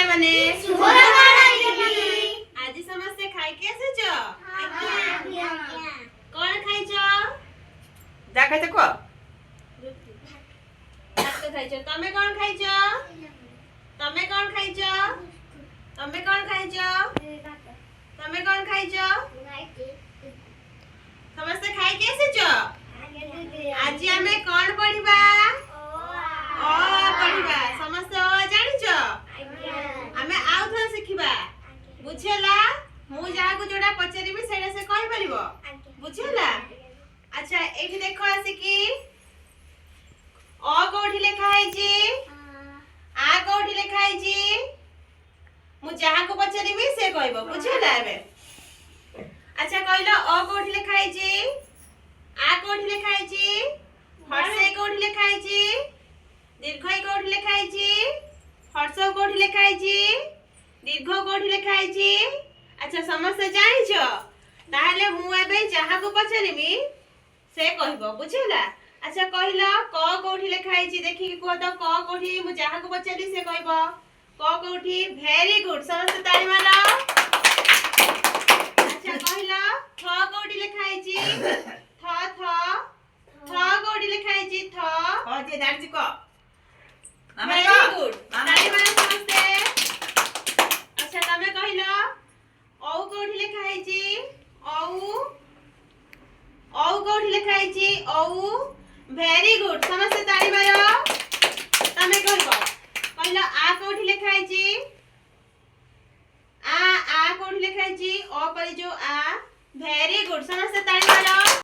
ପିଲାମାନେ ଆଜି ସମସ୍ତେ ଖାଇକି ଆସିଛ? କଣ ଖାଇଛ? ଯା ଖାଇଛ କୁହ। ଭାତ ଖାଇଛ। ତମେ କଣ ଖାଇଛ? ତମେ କଣ ଖାଇଛ? ତମେ କଣ ଖାଇଛ? ତମେ କଣ ଖାଇଛ? ସମସ୍ତେ ଖାଇକି ଆସିଛ? ଆଜି ଆମେ କଣ ପଢିବା? ଅ ପଢିବା। ସମସ୍ତେ ଅ ଜାଣିଛ? ଆମେ ଆଉ ଥରେ ଶିଖିବା। ବୁଝିଲା? ମୁଁ ଯାହାକୁ ଯୋଉଟା ପଚାରିବି ସେଇଟା ସେ କହିପାରିବ। ବୁଝିଲା? ଆଚ୍ଛା ଏଇଠି ଦେଖ ଆସିକି ଅ କୋଉଠି ଲେଖା ହେଇଛି? ଆ କୋଉଠି ଲେଖା ହେଇଛି? ମୁଁ ଯାହାକୁ ପଚାରିବି ସେ କହିବ। ବୁଝିଲା ଏବେ? ଆଚ୍ଛା କହିଲ ଅ କୋଉଠି ଲେଖା ହେଇଛି? ଆ କୋଉଠି ଲେଖା ହେଇଛି? ହର୍ଷେଇ କୋଉଠି ଲେଖା ହେଇଛି? ଦୀର୍ଘଇ କୋଉଠି ଲେଖା ହେଇଛି? ହର୍ଷ କୋଉଠି ଲେଖା ହେଇଛି? ଦୀର୍ଘ କୋଉଠି ଲେଖା ହେଇଛି? ଆଚ୍ଛା ସମସ୍ତେ ଜାଣିଛ? ତାହେଲେ ମୁଁ ଏବେ ଯାହାକୁ ପଚାରିବି ସେ କହିବ। ବୁଝିଲା? ଆଚ୍ଛା କହିଲ କ କୋଉଠି ଲେଖା ହେଇଛି? ଦେଖିକି କୁହ ତ କ କୋଉଠି? ମୁଁ ଯାହାକୁ ପଚାରିବି ସେ କହିବ। କ କୋଉଠି? Very good. ସମସ୍ତେ ତାଳି ମାର। ଆଚ୍ଛା କହିଲ ଥ କୋଉଠି ଲେଖା ହେଇଛି? ଥ ଥ ଥ କୋଉଠି ଲେଖା ହେଇଛି? ଥ ହଁ ଯିଏ ଜାଣିଛି କହ। Very good. ତାଳି ମାର ସମସ୍ତେ। ଆଚ୍ଛା ତମେ କହିଲ ଔ କୋଉଠି ଲେଖା ହେଇଛି? ଔ ଔ କୋଉଠି ଲେଖା ହେଇଛି? ଔ ଭେରି ଗୁଡ। ସମସ୍ତେ ତାଳି ମାର। ତମେ କହିବ। କହିଲ ଆ କୋଉଠି ଲେଖା ହେଇଛି? ଆ କୋଉଠି ଲେଖା ହେଇଛି? ଅ ପରି ଯୋଉ ଆ। Very good. ସମସ୍ତେ ତାଳି ମାର।